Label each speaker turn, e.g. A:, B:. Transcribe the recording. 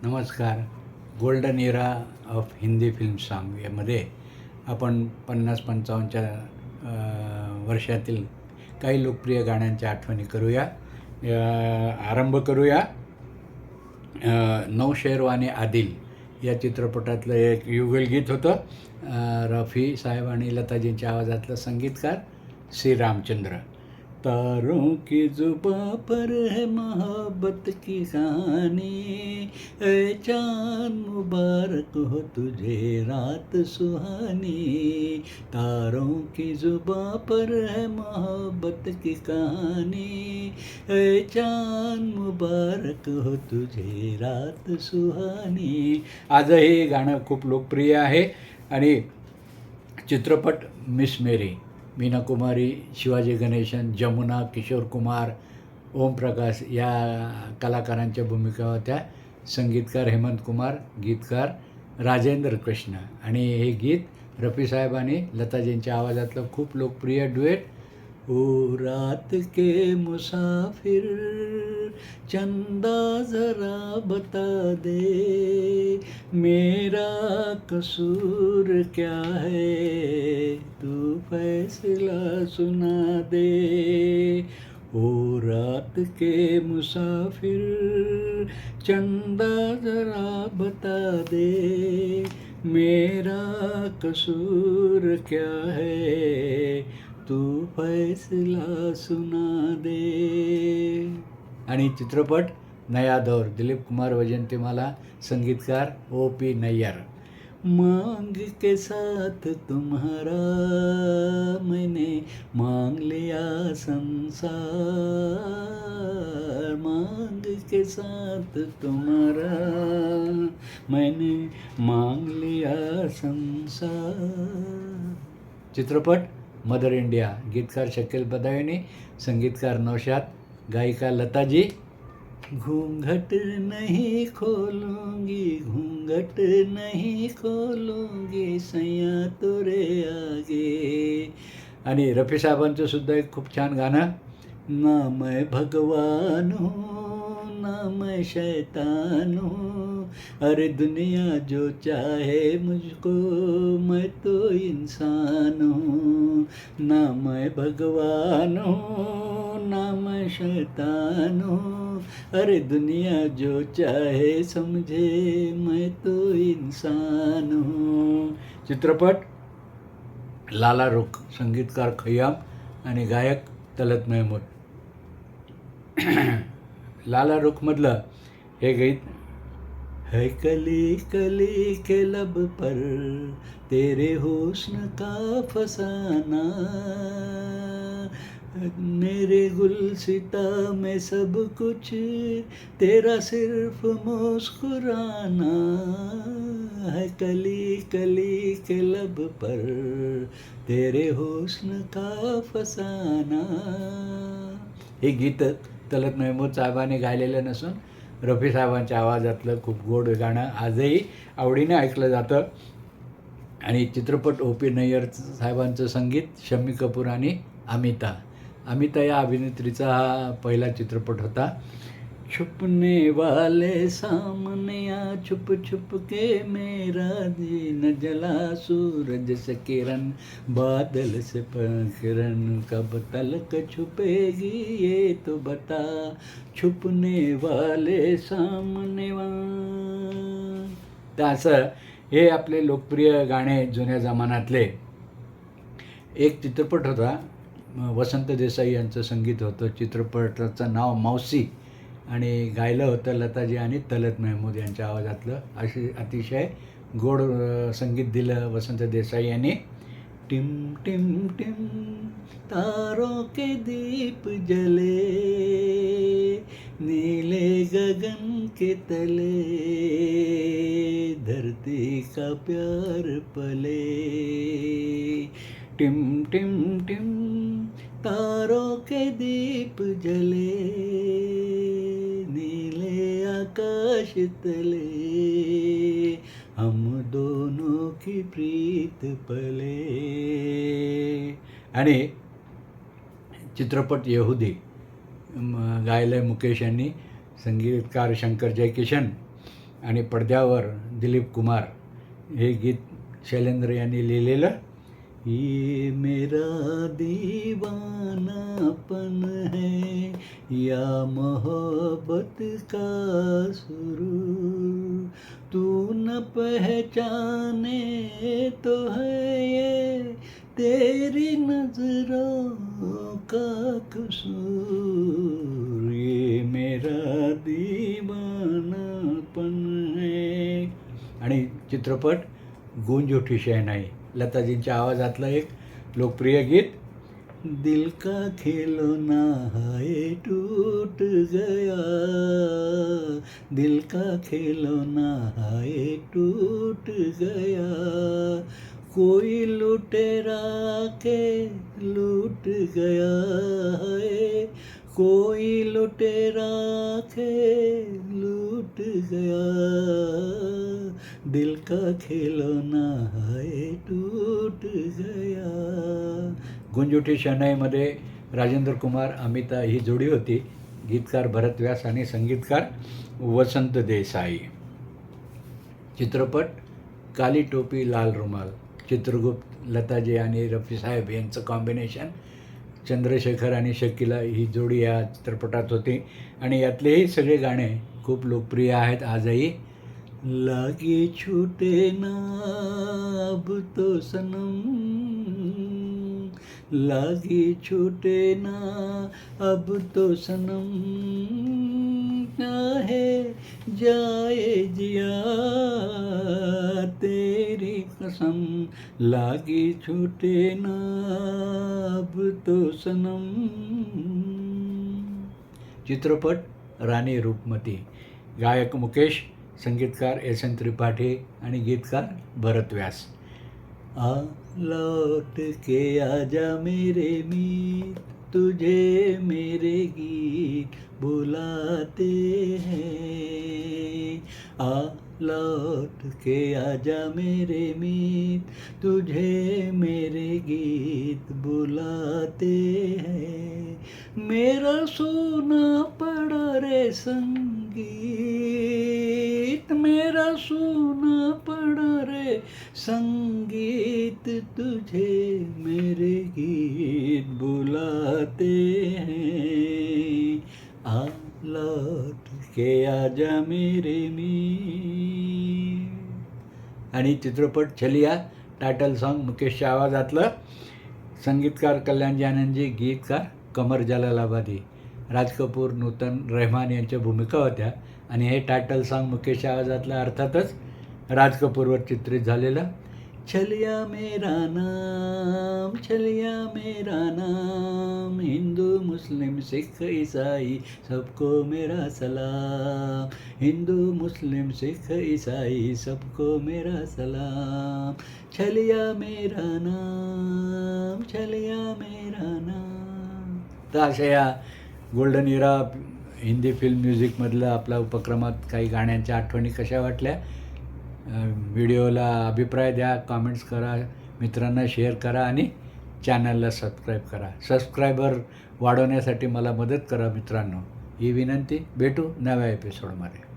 A: नमस्कार. Golden era of Hindi film song यामध्ये आपण 50-55च्या वर्षातील काही लोकप्रिय गाण्यांच्या आठवणी करूया. आरंभ करूया नौशेरवाने आदिल या चित्रपटातलं एक युगलगीत होतं. रफी साहेब आणि लताजींच्या आवाजातलं संगीतकार सी रामचंद्र. तारों की जुबां पर है मोहब्बत की कहानी, ऐ चाँद मुबारक हो तुझे रात सुहानी. तारों की जुबां पर है मोहब्बत की कहानी, ऐ चाँद मुबारक हो तुझे रात सुहानी. आजही गाणं खूप लोकप्रिय आहे. आणि चित्रपट मिस मेरी, मीना कुमारी, शिवाजी गणेशन, जमुना, किशोर कुमार, ओमप्रकाश या कलाकारांच्या भूमिका होत्या. संगीतकार हेमंत कुमार, गीतकार राजेंद्र कृष्ण. आणि हे गीत रफी साहेब आणि लताजींच्या आवाजातलं खूप लोकप्रिय डुएट. ओ रात के मुसाफिर चंदा जरा बता दे, मेरा कसूर क्या है, तू फैसला सुना दे. ओ रात के मुसाफिर चंदा जरा बता दे, मेरा कसूर क्या है, तू फैसला सुना दे. आणि चित्रपट नया दौर, दिलीप कुमार वैजंतीमाला, संगीतकार O.P. नय्यर. मांग के साथ तुम्हारा मैंने मांग लिया संसार, मांग के साथ तुम्हारा मैंने मांग लिया संसार. चित्रपट मदर इंडिया, गीतकार शकील बदायुनी, संगीतकार नौशाद, गायिका लताजी. घूंघट नहीं खोलूंगी, घूंघट नहीं खोलूंगी सैया तोरे आगे. आणि रफी साहेबांचं सुद्धा एक खूप छान गाणं. ना मैं भगवान हूँ ना मैं शैतान हूँ, अरे दुनिया जो चाहे मुझको मैं तो इंसान हूँ. ना मैं भगवान हूँ ना मैं शैतान हूँ, अरे दुनिया जो चाहे समझे मैं तो इंसान हूँ. चित्रपट लाला रुख, संगीतकार खय्याम आणि गायक तलत महमूद. लाला रुखमधलं हे गीत. है कली कली के लब पर तेरे हुस्न का फसाना, मेरे गुलसिता में सब कुछ तेरा सिर्फ मुस्कुराना. है कली कली के लब पर तेरे हुस्न का फसाना. हे गीत तलत महमूद साहेबांनी गायलेलं नसून रफी साहेबांच्या आवाजातलं खूप गोड गाणं आजही आवडीने ऐकलं जातं. आणि चित्रपट O.P. नय्यर साहेबांचं संगीत, शम्मी कपूर आणि अमिता. अमिता या अभिनेत्रीचा हा पहिला चित्रपट होता. छुपने वाले सामने आ, छुप छुप के मेरा जी न जला, सूरज से किरण बादल से किरण, कब तलक छुपेगी ये तो बता, छुपने वाले सामने वा. तर असं हे आपले लोकप्रिय गाणे जुन्या जमान्यातले. एक चित्रपट होता, वसंत देसाई यांचं संगीत होतं. चित्रपटाचं नाव मौसी आणि गायलं होतं लताजी आणि तलत महमूद यांच्या आवाजातलं. अशी अतिशय गोड संगीत दिलं वसंत देसाई यांनी. टिम टिम टिम तारों के दीप जले, नीले गगन के तले, धरती का प्यार पले. टिम टिम टिम तारों के दीप जले, नीले आकाश तले, हम दोनों की प्रीत पले. आणि चित्रपट यहुदी गायलं मुकेश यांनी, संगीतकार शंकर जयकिशन. आणि पडद्यावर दिलीप कुमार हे गीत शैलेंद्र यांनी लिहिलेलं. ये मेरा दीवानापन है या मोहब्बत का सुरूर, तू न पहचाने तो है ये तेरी नजरों का कसूर, ये मेरा दीवानापन है. आणि चित्रपट गूंज उठी शहनाई, लताजींच्या आवाजातलं एक लोकप्रिय गीत. दिल का खिलौना है टूट गया, दिल का खिलौना है टूट गया, कोई लुटेरा के लूट गया है, कोई लुटेरा के लूट गया, दिल का खिलौना है टूट गया. गुंज उठी शहनाईमध्ये राजेंद्र कुमार अमिता ही जोडी होती. गीतकार भरत व्यास आणि संगीतकार वसंत देसाई. चित्रपट काली टोपी लाल रुमाल, चित्रगुप्त, लताजी आणि रफी साहेब यांचं कॉम्बिनेशन. चंद्रशेखर आणि शकीला ही जोडी या चित्रपटात होती आणि यातलेही सगळे गाणे खूप लोकप्रिय आहेत आजही. लागे छूटे ना अब तो सनम, लागे छूटे ना अब तो सनम, चाहे जाए जिया तेरी कसम, लागे छूटे ना अब तो सनम. चित्रपट राणी रूपमती, गायक मुकेश, संगीतकार एस.एन. त्रिपाठी आणि गीतकार भरत व्यास. आ लौट के आजा मेरे मीत, तुझे मेरे गीत बुलाते हैं, आ लौट के आजा मेरे मीत, तुझे मेरे गीत बुलाते हैं, मेरा सोना पड़ा रे संगीत, मेरा सोना पड़ा रे संगीत, तुझे मेरे गीत बुलाते हैं, आ लौट के आजा मेरे मीत. आणि चित्रपट छलिया, टायटल सॉन्ग मुकेशच्या आवाजातलं. संगीतकार कल्याणजी आनंदजी, गीतकार कमर जलालाबादी. राज कपूर, नूतन, रहमान यांच्या भूमिका होत्या आणि हे टायटल सॉन्ग मुकेशच्या आवाजातलं अर्थातच राज कपूरवर चित्रित झालेलं. छलिया मेरा नाम, छलिया मेरा नाम, हिंदू मुस्लिम सिख ईसाई सबको मेरा सलाम, हिंदू मुस्लिम सिख ईसाई सबको मेरा सलाम, छलिया मेरा नाम, छलिया मेरा नाम. तर अशा या गोल्डन इरा हिंदी फिल्म म्युझिकमधलं आपल्या उपक्रमात काही गाण्यांच्या आठवणी कशा वाटल्या. व्हिडिओला अभिप्राय द्या, कॉमेंट्स करा, मित्रांना शेअर करा आणि चॅनलला सबस्क्राईब करा. सबस्क्रायबर वाढवण्यासाठी मला मदत करा मित्रांनो, ही विनंती. भेटू नव्या एपिसोडमध्ये.